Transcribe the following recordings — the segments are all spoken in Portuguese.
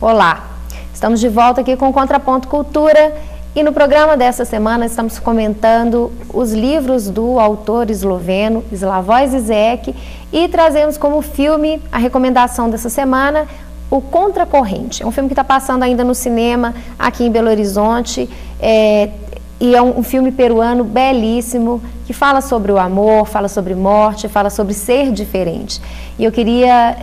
Olá, estamos de volta aqui com o Contraponto Cultura e no programa dessa semana estamos comentando os livros do autor esloveno Slavoj Žižek e trazemos como filme a recomendação dessa semana, O Contracorrente. É um filme que está passando ainda no cinema aqui em Belo Horizonte e é um filme peruano belíssimo que fala sobre o amor, fala sobre morte, fala sobre ser diferente. E eu queria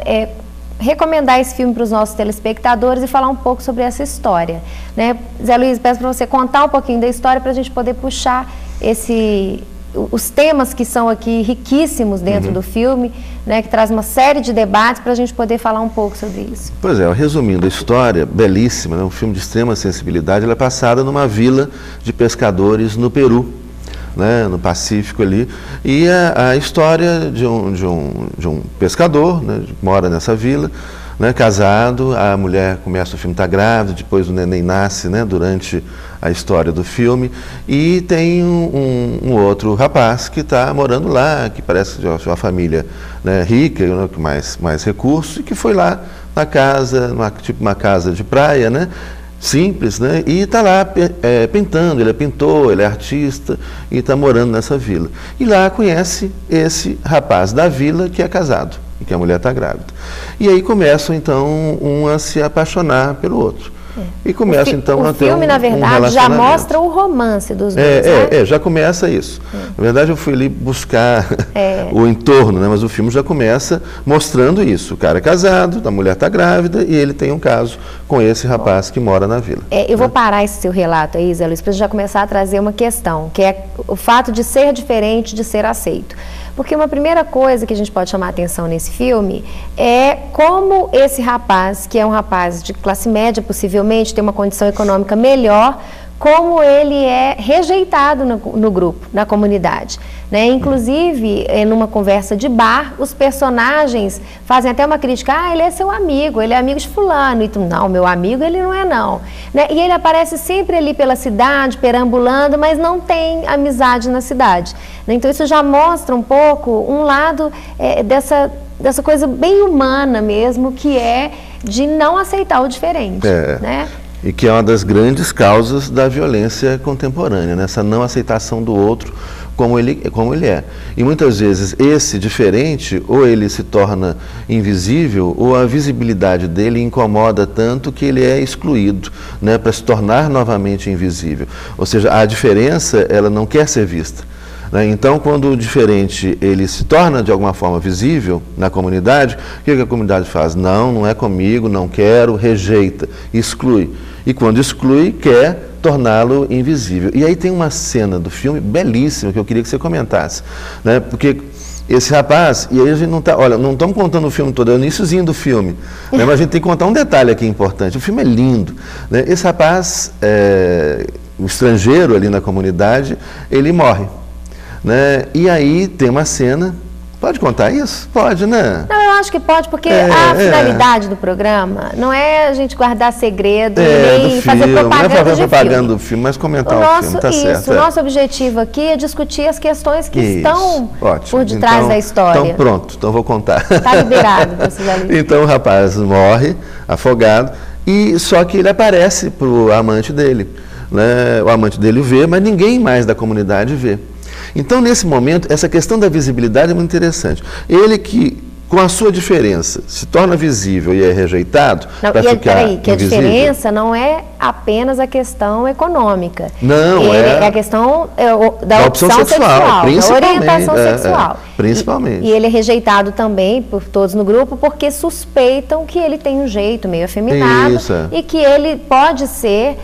recomendar esse filme para os nossos telespectadores e falar um pouco sobre essa história, né? Zé Luiz, peço para você contar um pouquinho da história para a gente poder puxar os temas que são aqui riquíssimos dentro do filme, né, que traz uma série de debates para a gente poder falar um pouco sobre isso. Pois é, resumindo a história, belíssima, né, um filme de extrema sensibilidade, ela é passada numa vila de pescadores no Peru, né, no Pacífico ali, e a história de um pescador, né, que mora nessa vila, né, casado, a mulher começa o filme, está grávida, depois o neném nasce, né, durante a história do filme, e tem um outro rapaz que está morando lá, que parece de uma família, né, rica, né, com mais recursos, e que foi lá na casa, tipo uma casa de praia, né, simples, né? E está lá pintando, ele é pintor, ele é artista e está morando nessa vila. E lá conhece esse rapaz da vila que é casado, e que a mulher está grávida. E aí começam então um a se apaixonar pelo outro. E começa então a ter o filme, na verdade, já mostra o romance dos dois, né? Já começa isso. Na verdade, eu fui ali buscar o entorno, né? Mas o filme já começa mostrando isso. O cara é casado, a mulher está grávida e ele tem um caso com esse rapaz que mora na vila. Eu vou parar esse seu relato aí, Zé Luiz, para já começar a trazer uma questão, que é o fato de ser diferente, de ser aceito. Porque uma primeira coisa que a gente pode chamar a atenção nesse filme é como esse rapaz, que é um rapaz de classe média, possivelmente, tem uma condição econômica melhor, como ele é rejeitado no grupo, na comunidade, né? Inclusive, numa conversa de bar, os personagens fazem até uma crítica, ele é seu amigo, ele é amigo de fulano, e tu, não, meu amigo ele não é não, né? E ele aparece sempre ali pela cidade, perambulando, mas não tem amizade na cidade, né? Então isso já mostra um pouco um lado dessa coisa bem humana mesmo, que é de não aceitar o diferente, né? E que é uma das grandes causas da violência contemporânea, né? Essa não aceitação do outro como ele é. E muitas vezes esse diferente, ou ele se torna invisível, ou a visibilidade dele incomoda tanto que ele é excluído, né? Para se tornar novamente invisível. Ou seja, a diferença, ela não quer ser vista. Então, quando o diferente ele se torna de alguma forma visível na comunidade, o que a comunidade faz? Não é comigo, não quero, rejeita, exclui. E quando exclui, quer torná-lo invisível. E aí tem uma cena do filme belíssima que eu queria que você comentasse, né? Porque esse rapaz, e aí a gente não está, olha, não estamos contando o filme todo, é o iniciozinho do filme, né? Mas a gente tem que contar um detalhe aqui importante. O filme é lindo, né? Esse rapaz, o estrangeiro ali na comunidade, ele morre. Né? E aí tem uma cena, pode contar isso? Pode, né? Não, eu acho que pode, porque a finalidade do programa não é a gente guardar segredo, nem fazer propaganda do filme, mas comentar o filme, tá certo. O nosso objetivo aqui é discutir as questões que estão por detrás da história. Então pronto, então vou contar. Está liberado, professor. Então o rapaz morre, afogado, e só que ele aparece para o amante dele, né? O amante dele vê, mas ninguém mais da comunidade vê. Então, nesse momento, essa questão da visibilidade é muito interessante. Ele que, com a sua diferença, se torna visível e é rejeitado para ficar invisível. Que a diferença não é apenas a questão econômica. Não, é a questão da opção sexual, da orientação sexual. Principalmente. E ele é rejeitado também por todos no grupo porque suspeitam que ele tem um jeito meio afeminado e que ele pode ser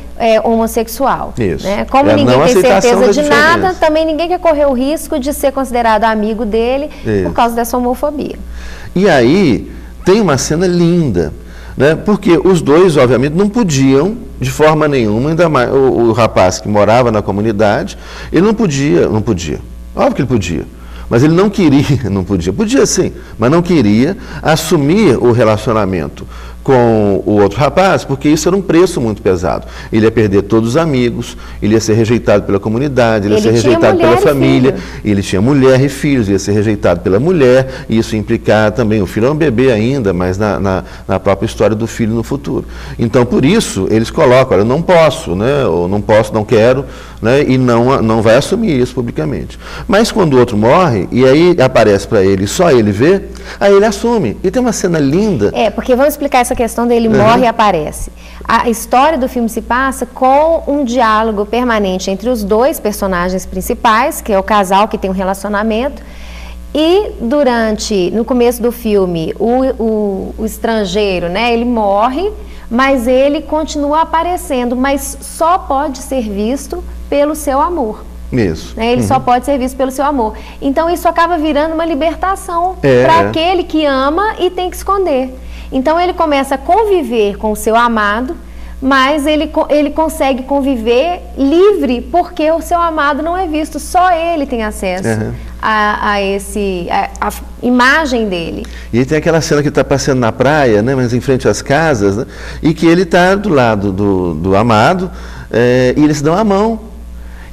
homossexual. Isso. Né? Como ninguém tem certeza de nada, também ninguém quer correr o risco de ser considerado amigo dele por causa dessa homofobia. E aí tem uma cena linda, né? Porque os dois, obviamente, não podiam, de forma nenhuma, ainda mais o rapaz que morava na comunidade, ele não podia, óbvio que ele podia, mas ele não queria, podia sim, mas não queria assumir o relacionamento com o outro rapaz, porque isso era um preço muito pesado. Ele ia perder todos os amigos, ele ia ser rejeitado pela comunidade, ele ia ser rejeitado pela família, ele tinha mulher e filhos, ia ser rejeitado pela mulher, e isso ia implicar também, o filho é um bebê ainda, mas na própria história do filho no futuro. Então, por isso, eles colocam, olha, eu não posso, né, ou não posso, não quero, né, e não vai assumir isso publicamente. Mas quando o outro morre, e aí aparece para ele, só ele vê, aí ele assume. E tem uma cena linda. Porque vamos explicar essa questão dele morre e aparece. A história do filme se passa com um diálogo permanente entre os dois personagens principais, que é o casal que tem um relacionamento, e no começo do filme, o estrangeiro, né, ele morre, mas ele continua aparecendo, mas só pode ser visto pelo seu amor. Isso. Ele só pode ser visto pelo seu amor. Então isso acaba virando uma libertação para aquele que ama e tem que esconder. Então ele começa a conviver com o seu amado, mas ele consegue conviver livre porque o seu amado não é visto, só ele tem acesso a imagem dele. E tem aquela cena que está passeando na praia, né, mas em frente às casas, né, e que ele está do lado do amado, e eles dão a mão.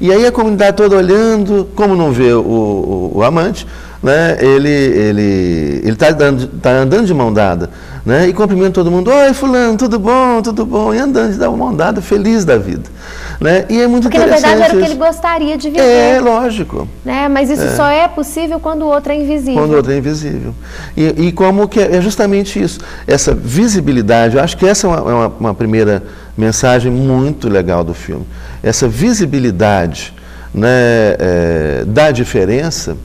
E aí a comunidade toda olhando, como não vê o amante, né, ele está andando de mão dada, né, e cumprimenta todo mundo, oi fulano, tudo bom, e andando de mão dada, feliz da vida. Né? E é muito porque na verdade era o que ele gostaria de viver. Lógico. Né? Mas isso só é possível quando o outro é invisível. Quando o outro é invisível. E como que é justamente isso, essa visibilidade, eu acho que essa é uma primeira mensagem muito legal do filme. Essa visibilidade, né, da diferença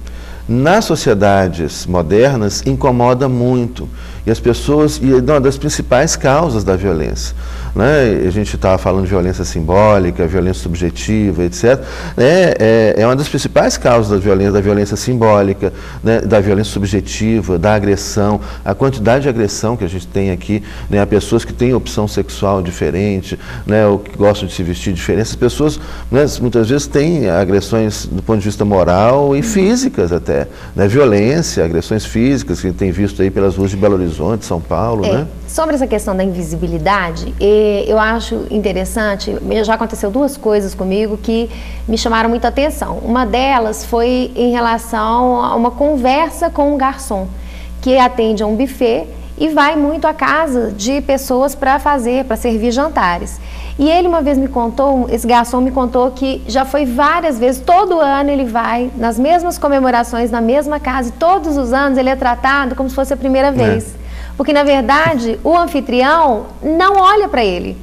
nas sociedades modernas incomoda muito. E as pessoas, e é uma das principais causas da violência. Né? A gente estava falando de violência simbólica, violência subjetiva, etc. É uma das principais causas da violência simbólica, né? Da violência subjetiva, da agressão, a quantidade de agressão que a gente tem aqui, né? A pessoas que têm opção sexual diferente, né? Ou que gostam de se vestir diferente. As pessoas, né, muitas vezes têm agressões do ponto de vista moral e físicas até, né? Violência, agressões físicas que a gente tem visto aí pelas ruas de Belo Horizonte, São Paulo, né? Sobre essa questão da invisibilidade, eu acho interessante, já aconteceu duas coisas comigo que me chamaram muita atenção. Uma delas foi em relação a uma conversa com um garçom, que atende a um buffet e vai muito à casa de pessoas para servir jantares. E ele uma vez me contou, esse garçom me contou que já foi várias vezes, todo ano ele vai nas mesmas comemorações, na mesma casa, e todos os anos ele é tratado como se fosse a primeira vez. Porque, na verdade, o anfitrião não olha para ele.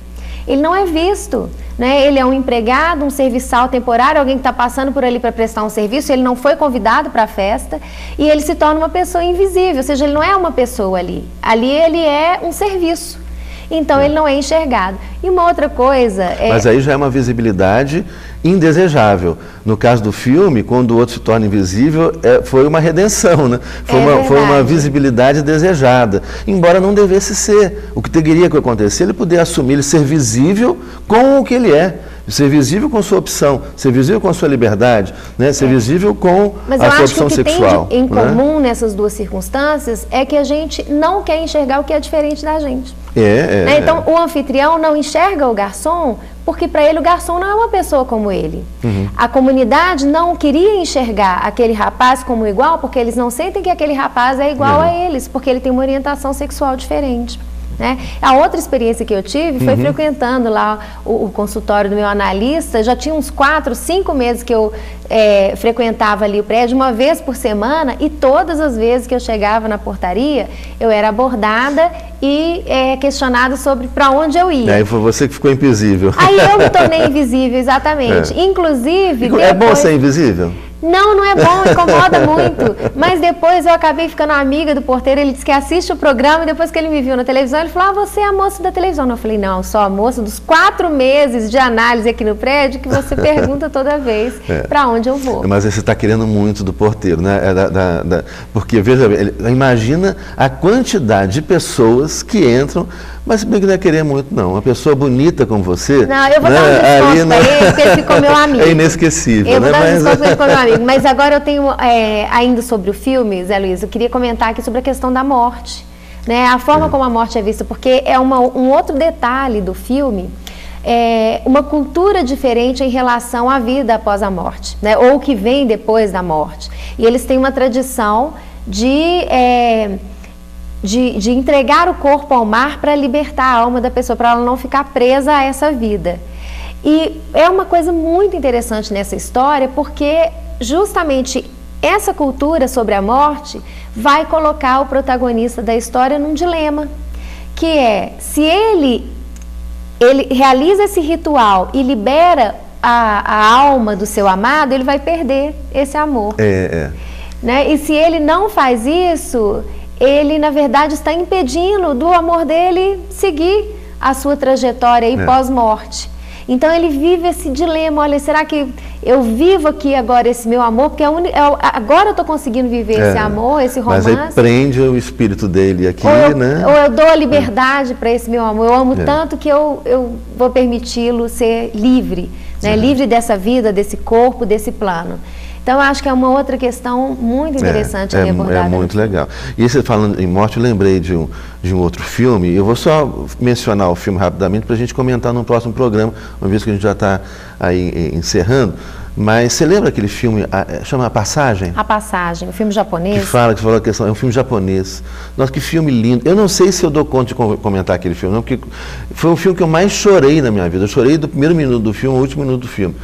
Ele não é visto, né? Ele é um empregado, um serviçal temporário, alguém que está passando por ali para prestar um serviço, ele não foi convidado para a festa e ele se torna uma pessoa invisível, ou seja, ele não é uma pessoa ali. Ali ele é um serviço. Então, ele não é enxergado. E uma outra coisa... Mas aí já é uma visibilidade indesejável. No caso do filme, quando o outro se torna invisível, foi uma redenção, né? Foi uma visibilidade desejada, embora não devesse ser. O que teria que acontecer, ele poder assumir, ele ser visível com o que ele é. Ser visível com sua opção, ser visível com a sua liberdade, né? Ser visível com a sua opção sexual. Mas eu acho que o que tem em comum nessas duas circunstâncias é que a gente não quer enxergar o que é diferente da gente. Então, o anfitrião não enxerga o garçom porque para ele o garçom não é uma pessoa como ele. A comunidade não queria enxergar aquele rapaz como igual porque eles não sentem que aquele rapaz é igual a eles, porque ele tem uma orientação sexual diferente. Né? A outra experiência que eu tive foi frequentando lá o consultório do meu analista. Já tinha uns 4, 5 meses que eu frequentava ali o prédio uma vez por semana, e todas as vezes que eu chegava na portaria eu era abordada e questionada sobre para onde eu ia. Aí foi você que ficou invisível. Aí eu me tornei invisível, exatamente. Inclusive... É bom ser invisível? Não, não é bom, incomoda muito. Mas depois eu acabei ficando amiga do porteiro, ele disse que assiste o programa, e depois que ele me viu na televisão, ele falou, você é a moça da televisão. Eu falei, não, sou a moça dos 4 meses de análise aqui no prédio, que você pergunta toda vez para onde eu vou. Mas você está querendo muito do porteiro, né? Porque, veja bem, imagina a quantidade de pessoas que entram, mas bem que não é querer muito, não. Uma pessoa bonita como você... Não, eu vou dar um desconto para ele, porque ele ficou meu amigo. É inesquecível, eu vou dar um desconto para ele ficou meu amigo. Mas agora eu tenho, ainda sobre o filme, Zé Luiz, eu queria comentar aqui sobre a questão da morte. né? A forma como a morte é vista, porque é um outro detalhe do filme, uma cultura diferente em relação à vida após a morte, né? Ou o que vem depois da morte. E eles têm uma tradição de entregar o corpo ao mar para libertar a alma da pessoa, para ela não ficar presa a essa vida. E é uma coisa muito interessante nessa história, porque justamente essa cultura sobre a morte vai colocar o protagonista da história num dilema, que é, se ele realiza esse ritual e libera a alma do seu amado, ele vai perder esse amor. Né? E se ele não faz isso, ele, na verdade, está impedindo do amor dele seguir a sua trajetória aí pós-morte. Então, ele vive esse dilema, olha, será que eu vivo aqui agora esse meu amor? Porque agora eu estou conseguindo viver esse amor, esse romance. Mas aí prende o espírito dele aqui, né? Ou eu dou a liberdade para esse meu amor. Eu amo tanto que eu vou permiti-lo ser livre, né? Livre dessa vida, desse corpo, desse plano. Então, eu acho que é uma outra questão muito interessante abordada. É muito legal. E você falando em morte, eu lembrei de um outro filme. Eu vou só mencionar o filme rapidamente para a gente comentar no próximo programa, uma vez que a gente já está aí encerrando. Mas você lembra aquele filme, chama A Passagem? A Passagem, um filme japonês. Que falou a questão, é um filme japonês. Nossa, que filme lindo. Eu não sei se eu dou conta de comentar aquele filme, não, porque foi um filme que eu mais chorei na minha vida. Eu chorei do primeiro minuto do filme ao último minuto do filme.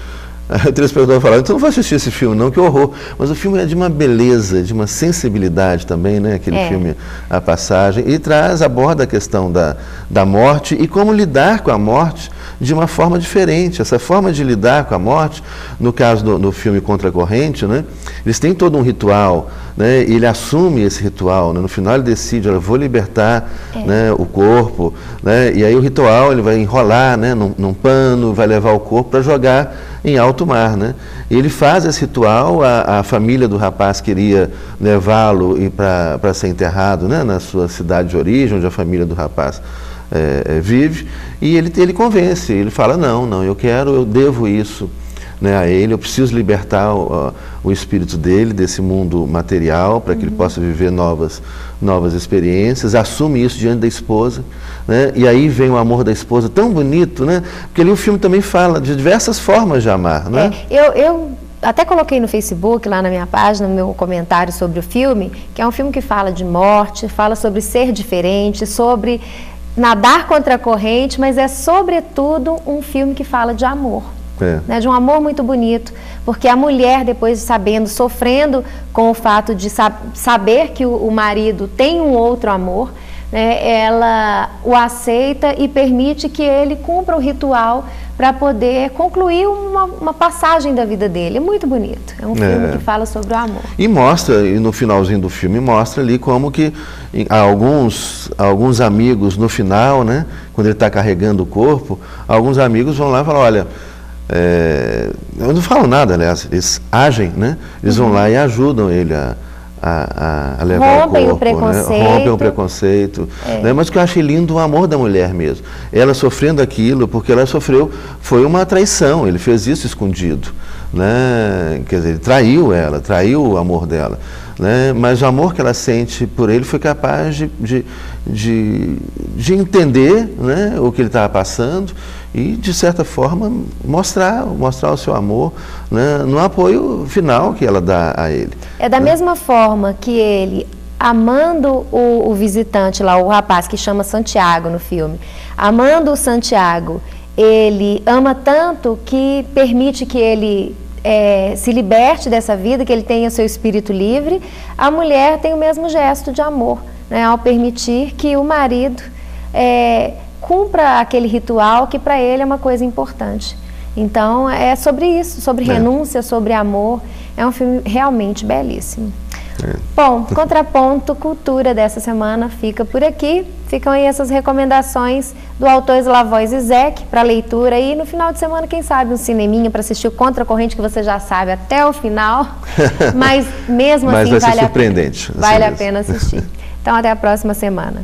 O telespectador falava, então não vou assistir esse filme não, que horror. Mas o filme é de uma beleza, de uma sensibilidade também, né? Aquele filme A Passagem, e aborda a questão da morte e como lidar com a morte de uma forma diferente. Essa forma de lidar com a morte, no caso do filme Contra a Corrente, né? Eles têm todo um ritual, né? E ele assume esse ritual, né? No final ele decide, eu vou libertar né, o corpo, né? E aí o ritual ele vai enrolar, né, num pano, vai levar o corpo para jogar em alto mar, né? Ele faz esse ritual, a família do rapaz queria levá-lo para ser enterrado, né, na sua cidade de origem, onde a família do rapaz vive, e ele convence, ele fala, não, eu devo isso, né, a ele, eu preciso libertar o espírito dele desse mundo material, para que ele possa viver novas experiências, assume isso diante da esposa, né, e aí vem o amor da esposa tão bonito, né, porque ali o filme também fala de diversas formas de amar, né? Eu até coloquei no Facebook, lá na minha página, no meu comentário sobre o filme, que é um filme que fala de morte, fala sobre ser diferente, sobre nadar contra a corrente, mas é sobretudo um filme que fala de amor. Né, de um amor muito bonito, porque a mulher, depois de sofrendo com o fato de saber que o marido tem um outro amor, né, ela o aceita e permite que ele cumpra o ritual para poder concluir uma passagem da vida dele. É muito bonito, é um filme que fala sobre o amor. E mostra, e no finalzinho do filme, mostra ali como que alguns amigos no final, né, quando ele está carregando o corpo, alguns amigos vão lá e falam, olha, eu não falo nada, aliás, eles agem, né? Eles vão lá e ajudam ele a levar rompem o corpo, rompem o preconceito. Né? Mas o que eu achei lindo, o amor da mulher mesmo. Ela sofrendo aquilo, porque ela sofreu, foi uma traição, ele fez isso escondido. Né? Quer dizer, ele traiu o amor dela. Né? Mas o amor que ela sente por ele foi capaz de entender, né, o que ele estava passando e, de certa forma, mostrar o seu amor, né, no apoio final que ela dá a ele. É da mesma forma que ele, amando o visitante lá, o rapaz que chama Santiago no filme, amando o Santiago, ele ama tanto que permite que ele se liberte dessa vida, que ele tenha seu espírito livre. A mulher tem o mesmo gesto de amor, né, ao permitir que o marido cumpra aquele ritual que para ele é uma coisa importante. Então é sobre isso, sobre renúncia, sobre amor. É um filme realmente belíssimo. Bom, Contraponto Cultura dessa semana fica por aqui. Ficam aí essas recomendações do autor Slavoj Zizek para leitura, e no final de semana, quem sabe, um cineminha para assistir o Contra a Corrente, que você já sabe até o final, mas mesmo assim vai ser surpreendente. Vale a pena assistir. Então até a próxima semana.